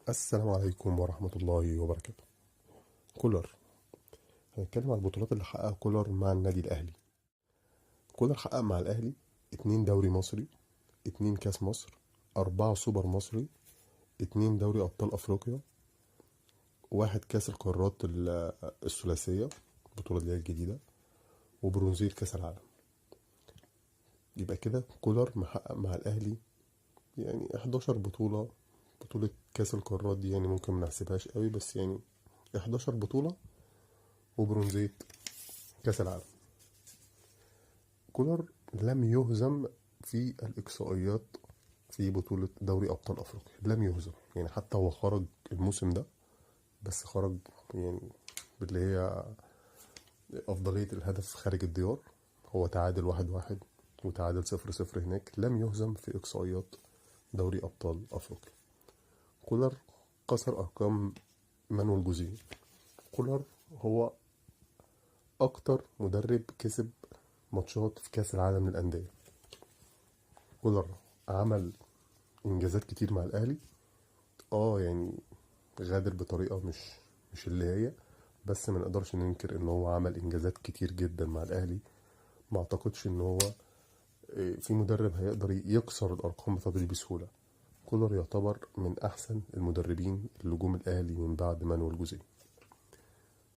السلام عليكم ورحمة الله وبركاته. كولر. هنتكلم عن البطولات اللي حققها كولر مع النادي الأهلي. كولر حقق مع الأهلي 2 دوري مصري، 2 كاس مصر، 4 سوبر مصري، 2 دوري أبطال أفريقيا، 1 كاس القارات الثلاثية، البطولة اللي هي الجديدة، وبرونزية كاس العالم. يبقى كده كولر محقق مع الأهلي يعني 11 بطولة. بطولة كاس القارات دي يعني ممكن منحسبهاش قوي، بس يعني 11 بطولة وبرونزية كاس العالم. كولر لم يهزم في الإقصائيات في بطولة دوري أبطال أفريقيا، لم يهزم يعني. حتى هو خرج الموسم ده، بس خرج يعني باللي هي أفضلية الهدف خارج الديار. هو تعادل 1-1 وتعادل 0-0 هناك، لم يهزم في إقصائيات دوري أبطال أفريقيا. كولر كسر أرقام مانويل جوزيه. كولر هو أكتر مدرب كسب ماتشات في كأس العالم للأندية. كولر عمل انجازات كتير مع الاهلي، يعني غادر بطريقه مش اللي هي، بس ما نقدرش ننكر ان هو عمل انجازات كتير جدا مع الاهلي. ما اعتقدش ان هو في مدرب هيقدر يكسر الارقام بتاعته دي بسهوله. كولر يعتبر من احسن المدربين اللي جم الاهلي من بعد مانويل جوزيه.